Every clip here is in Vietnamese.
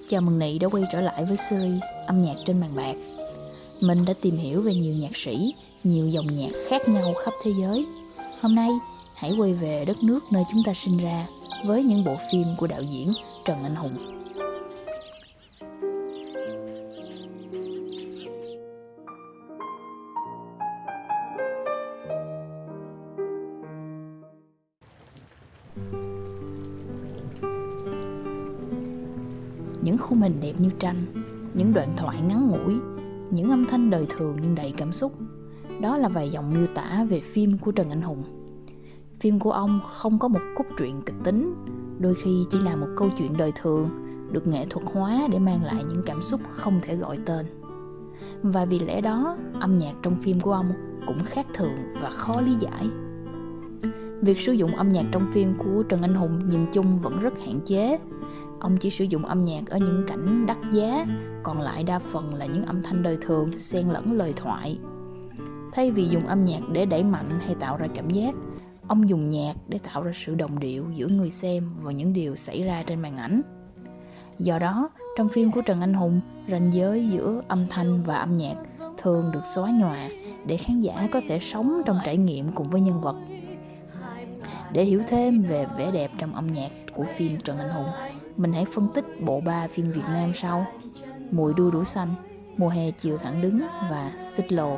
Chào mừng Nị đã quay trở lại với series âm nhạc trên bàn bạc. Mình đã tìm hiểu về nhiều nhạc sĩ, nhiều dòng nhạc khác nhau khắp thế giới. Hôm nay, hãy quay về đất nước nơi chúng ta sinh ra với những bộ phim của đạo diễn Trần Anh Hùng. Những khung hình đẹp như tranh, những đoạn thoại ngắn ngủi, những âm thanh đời thường nhưng đầy cảm xúc. Đó là vài dòng miêu tả về phim của Trần Anh Hùng. Phim của ông không có một cốt truyện kịch tính, đôi khi chỉ là một câu chuyện đời thường, được nghệ thuật hóa để mang lại những cảm xúc không thể gọi tên. Và vì lẽ đó, âm nhạc trong phim của ông cũng khác thường và khó lý giải. Việc sử dụng âm nhạc trong phim của Trần Anh Hùng nhìn chung vẫn rất hạn chế. Ông chỉ sử dụng âm nhạc ở những cảnh đắt giá, còn lại đa phần là những âm thanh đời thường xen lẫn lời thoại. Thay vì dùng âm nhạc để đẩy mạnh hay tạo ra cảm giác, ông dùng nhạc để tạo ra sự đồng điệu giữa người xem và những điều xảy ra trên màn ảnh. Do đó, trong phim của Trần Anh Hùng, ranh giới giữa âm thanh và âm nhạc thường được xóa nhòa để khán giả có thể sống trong trải nghiệm cùng với nhân vật. Để hiểu thêm về vẻ đẹp trong âm nhạc của phim Trần Anh Hùng, mình hãy phân tích bộ 3 phim Việt Nam sau: Mùi đu đủ xanh, Mùa hè chiều thẳng đứng và Xích lô.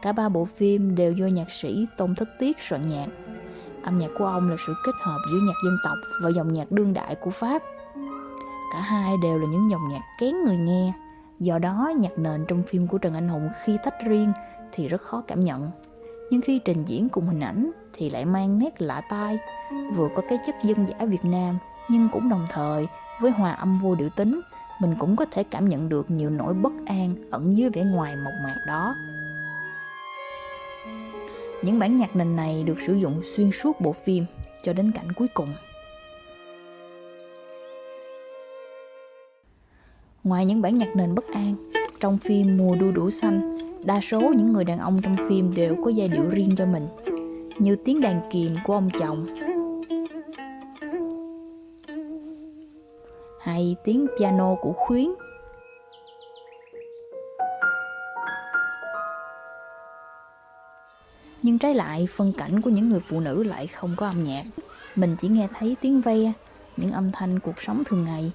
Cả 3 bộ phim đều do nhạc sĩ Tôn Thất Tiết soạn nhạc. Âm nhạc của ông là sự kết hợp giữa nhạc dân tộc và dòng nhạc đương đại của Pháp. Cả hai đều là những dòng nhạc kén người nghe. Do đó, nhạc nền trong phim của Trần Anh Hùng khi tách riêng thì rất khó cảm nhận, nhưng khi trình diễn cùng hình ảnh thì lại mang nét lạ tai, vừa có cái chất dân dã Việt Nam, nhưng cũng đồng thời với hòa âm vô điệu tính, mình cũng có thể cảm nhận được nhiều nỗi bất an ẩn dưới vẻ ngoài mộc mạc đó. Những bản nhạc nền này được sử dụng xuyên suốt bộ phim cho đến cảnh cuối cùng. Ngoài những bản nhạc nền bất an, trong phim Mùa đu đủ xanh, đa số những người đàn ông trong phim đều có giai điệu riêng cho mình, như tiếng đàn kìm của ông chồng, hay tiếng piano của Khuyến. Nhưng trái lại, phân cảnh của những người phụ nữ lại không có âm nhạc. Mình chỉ nghe thấy tiếng ve, những âm thanh cuộc sống thường ngày,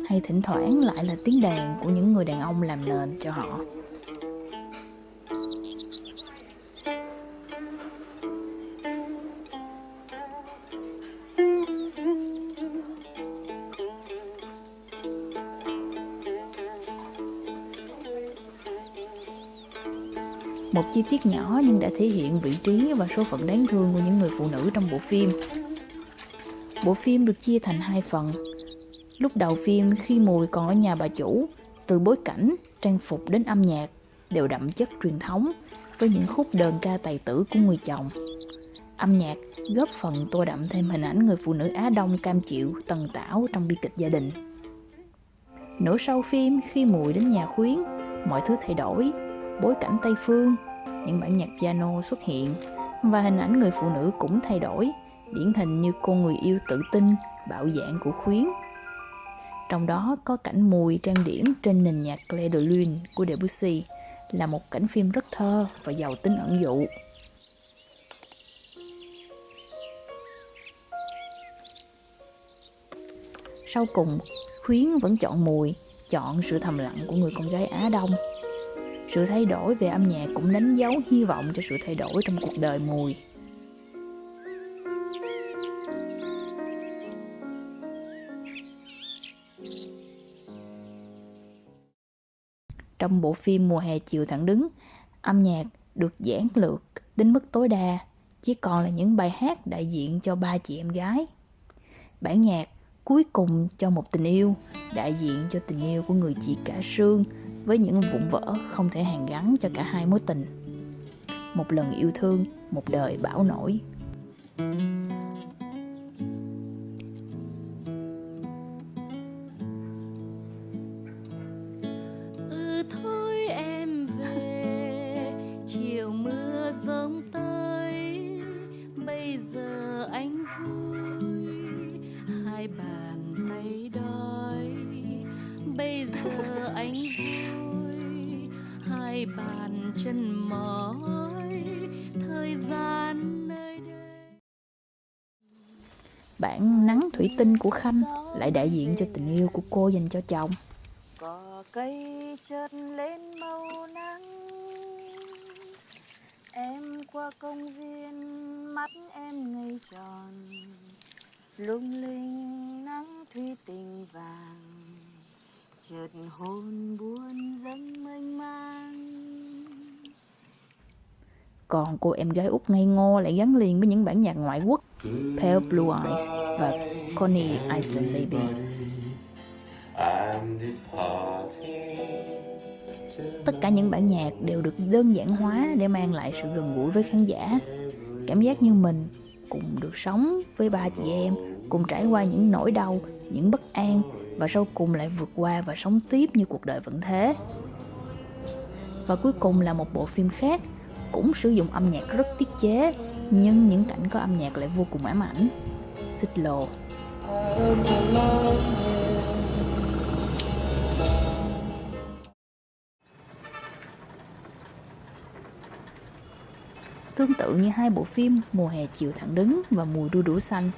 hay thỉnh thoảng lại là tiếng đàn của những người đàn ông làm nền cho họ. Một chi tiết nhỏ nhưng đã thể hiện vị trí và số phận đáng thương của những người phụ nữ trong bộ phim. Bộ phim được chia thành 2 phần. Lúc đầu phim, khi Mùi còn ở nhà bà chủ, từ bối cảnh, trang phục đến âm nhạc đều đậm chất truyền thống, với những khúc đờn ca tài tử của người chồng. Âm nhạc góp phần tô đậm thêm hình ảnh người phụ nữ Á Đông cam chịu, tần tảo trong bi kịch gia đình. Nửa sau phim, khi Mùi đến nhà Khuyến, mọi thứ thay đổi. Bối cảnh Tây Phương, những bản nhạc piano xuất hiện, và hình ảnh người phụ nữ cũng thay đổi, điển hình như cô người yêu tự tin, bạo dạn của Khuyến. Trong đó có cảnh Mùi trang điểm trên nền nhạc Clair de Lune của Debussy, là một cảnh phim rất thơ và giàu tính ẩn dụ. Sau cùng, Khuyến vẫn chọn Mùi, chọn sự thầm lặng của người con gái Á Đông. Sự thay đổi về âm nhạc cũng đánh dấu hy vọng cho sự thay đổi trong cuộc đời Mùi. Trong bộ phim Mùa hè chiều thẳng đứng, âm nhạc được giản lược đến mức tối đa, chỉ còn là những bài hát đại diện cho 3 chị em gái. Bản nhạc Cuối cùng cho một tình yêu đại diện cho tình yêu của người chị cả Sương, với những vụn vỡ không thể hàn gắn cho cả hai mối tình. Một lần yêu thương, một đời bão nổi. anh hôi, hai bàn chân mỏi, thời gian nơi đây. Bản Nắng Thủy Tinh của Khanh lại đại diện cho tình yêu của cô dành cho chồng. Cỏ cây chợt lên màu nắng, em qua công viên mắt em ngây tròn, lung linh nắng thủy tinh vàng, chợt hồn buồn dâng mênh mang. Còn cô em gái út ngây ngô lại gắn liền với những bản nhạc ngoại quốc Pale Blue Eyes và Coney Island Baby. Tất cả những bản nhạc đều được đơn giản hóa để mang lại sự gần gũi với khán giả. Cảm giác như mình cùng được sống với ba chị em, cùng trải qua những nỗi đau, những bất an và sau cùng lại vượt qua và sống tiếp như cuộc đời vẫn thế. Và cuối cùng là một bộ phim khác, cũng sử dụng âm nhạc rất tiết chế, nhưng những cảnh có âm nhạc lại vô cùng ám ảnh. Xích Lô. Tương tự như hai bộ phim Mùa hè chiều thẳng đứng và Mùi đu đủ xanh,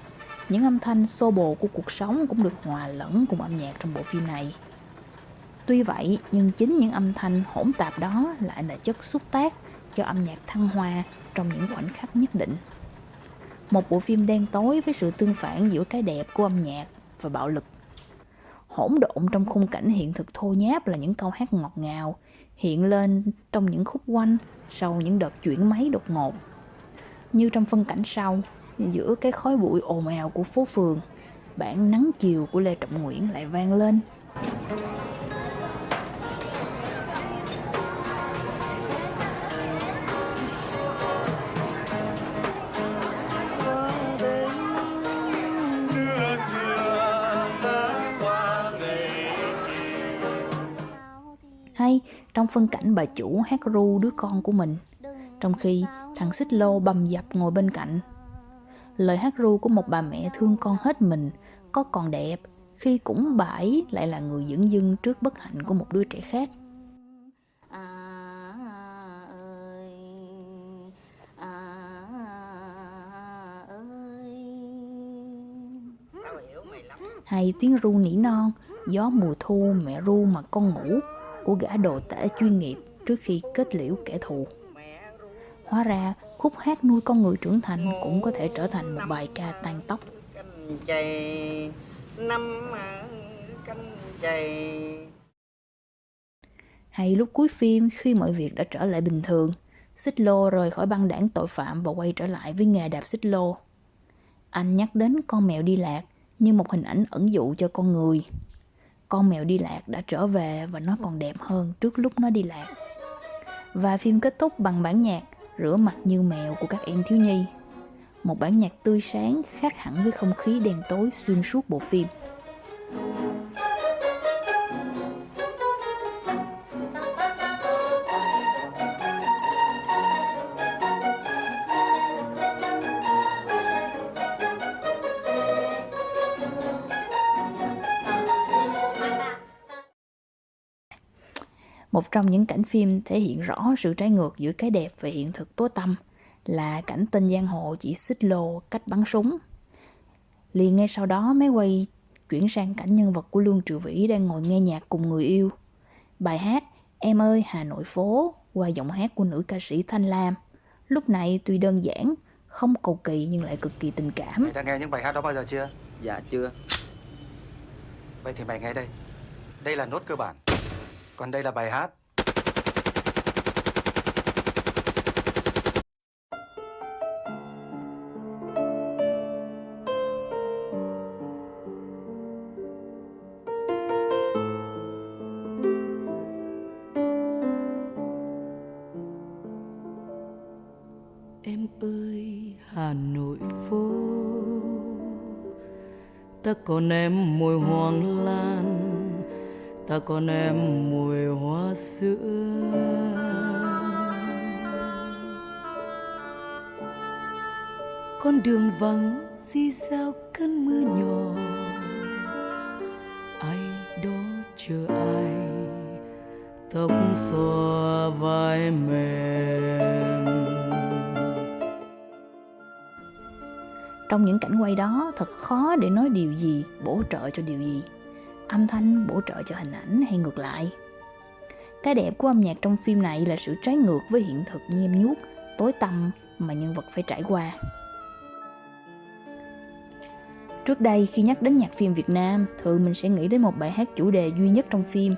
những âm thanh xô bồ của cuộc sống cũng được hòa lẫn cùng âm nhạc trong bộ phim này. Tuy vậy, nhưng chính những âm thanh hỗn tạp đó lại là chất xúc tác cho âm nhạc thăng hoa trong những khoảnh khắc nhất định. Một bộ phim đen tối với sự tương phản giữa cái đẹp của âm nhạc và bạo lực. Hỗn độn trong khung cảnh hiện thực thô nháp là những câu hát ngọt ngào hiện lên trong những khúc quanh sau những đợt chuyển máy đột ngột. Như trong phân cảnh sau, giữa cái khói bụi ồn ào của phố phường, bản Nắng chiều của Lê Trọng Nguyễn lại vang lên. Hay trong phân cảnh bà chủ hát ru đứa con của mình, trong khi thằng Xích Lô bầm dập ngồi bên cạnh. Lời hát ru của một bà mẹ thương con hết mình có còn đẹp khi cũng bà ấy lại là người dửng dưng trước bất hạnh của một đứa trẻ khác. Hay tiếng ru nỉ non, gió mùa thu mẹ ru mà con ngủ của gã đồ tể chuyên nghiệp trước khi kết liễu kẻ thù. Hóa ra khúc hát nuôi con người trưởng thành cũng có thể trở thành một bài ca tang tóc. Hay lúc cuối phim, khi mọi việc đã trở lại bình thường, Xích Lô rời khỏi băng đảng tội phạm và quay trở lại với nghề đạp xích lô. Anh nhắc đến con mèo đi lạc như một hình ảnh ẩn dụ cho con người. Con mèo đi lạc đã trở về và nó còn đẹp hơn trước lúc nó đi lạc. Và phim kết thúc bằng bản nhạc Rửa mặt như mèo của các em thiếu nhi. Một bản nhạc tươi sáng khác hẳn với không khí đen tối xuyên suốt bộ phim. Một trong những cảnh phim thể hiện rõ sự trái ngược giữa cái đẹp và hiện thực tối tăm là cảnh tên giang hồ chỉ xích lô cách bắn súng. Liền ngay sau đó máy quay chuyển sang cảnh nhân vật của Lương Triệu Vĩ đang ngồi nghe nhạc cùng người yêu. Bài hát Em ơi Hà Nội phố qua giọng hát của nữ ca sĩ Thanh Lam. Lúc này tuy đơn giản, không cầu kỳ nhưng lại cực kỳ tình cảm. Mày đã nghe những bài hát đó bao giờ chưa? Dạ chưa. Vậy thì mày nghe đây. Đây là nốt cơ bản. Còn đây là bài hát. Em ơi Hà Nội phố, ta còn em mùi hoang lan, ta còn em mùi hoa sữa. Con đường vắng xì xào cơn mưa nhỏ, ai đó chờ ai tóc xõa vai mềm. Trong những cảnh quay đó thật khó để nói điều gì bổ trợ cho điều gì, âm thanh bổ trợ cho hình ảnh hay ngược lại. Cái đẹp của âm nhạc trong phim này là sự trái ngược với hiện thực nhem nhuốc, tối tăm mà nhân vật phải trải qua. Trước đây khi nhắc đến nhạc phim Việt Nam, thường mình sẽ nghĩ đến một bài hát chủ đề duy nhất trong phim.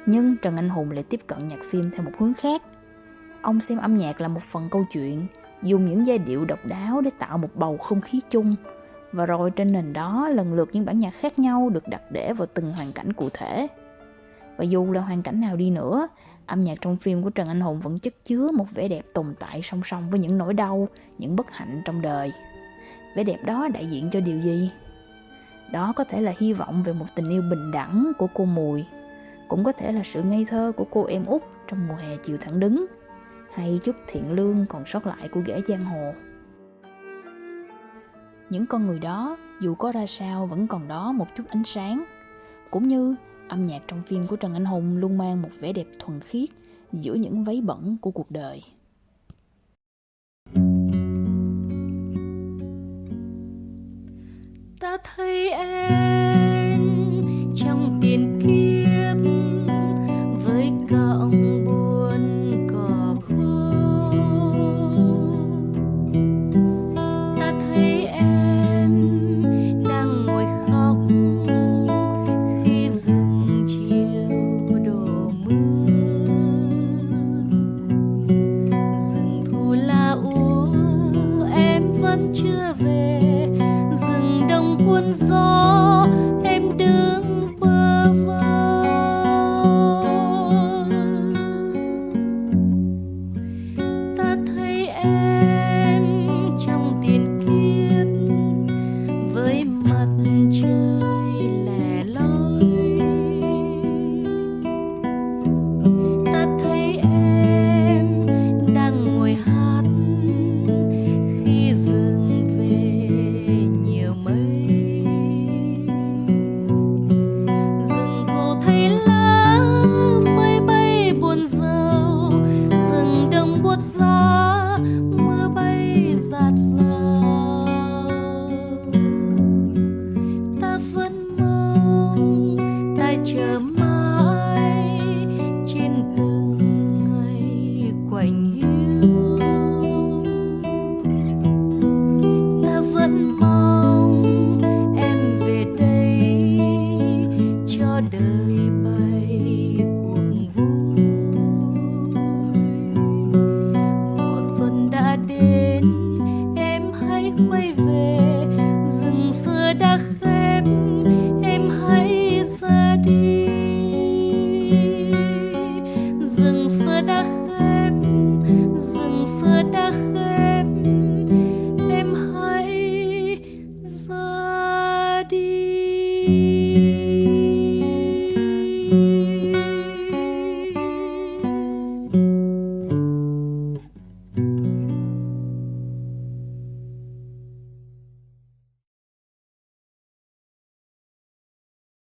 Nhưng Trần Anh Hùng lại tiếp cận nhạc phim theo một hướng khác. Ông xem âm nhạc là một phần câu chuyện, dùng những giai điệu độc đáo để tạo một bầu không khí chung. Và rồi trên nền đó lần lượt những bản nhạc khác nhau được đặt để vào từng hoàn cảnh cụ thể. Và dù là hoàn cảnh nào đi nữa, âm nhạc trong phim của Trần Anh Hùng vẫn chất chứa một vẻ đẹp tồn tại song song với những nỗi đau, những bất hạnh trong đời. Vẻ đẹp đó đại diện cho điều gì? Đó có thể là hy vọng về một tình yêu bình đẳng của cô Mùi, cũng có thể là sự ngây thơ của cô em út trong mùa hè chiều thẳng đứng, hay chút thiện lương còn sót lại của ghẻ giang hồ. Những con người đó, dù có ra sao vẫn còn đó một chút ánh sáng. Cũng như âm nhạc trong phim của Trần Anh Hùng luôn mang một vẻ đẹp thuần khiết giữa những váy bẩn của cuộc đời. Ta thấy em trong tiền kiếp với cọng buồn cỏ khô. Ta thấy em đang ngồi khóc khi rừng chiều đổ mưa. Rừng thu la úa em vẫn chưa về. Rừng đông cuốn gió em đứng bơ vơ. Ta thấy em trong tiền kiếp với mặt trời lẻ loi. Ta thấy em đang ngồi hát khi rừng về nhiều mây. Rừng thổ thấy lá mây bay buồn rầu. Rừng đông buốt giá mưa bay rạt rào. Ta vẫn mong ta chờ mãi trên từng ngày quạnh hiu. Ta vẫn mong em về đây cho đời bay cuộc vui. Mùa xuân đã đến em hãy quay về. Rừng xưa đã khép em hãy ra đi. Rừng xưa đã khép, rừng xưa đã khép em hãy ra đi.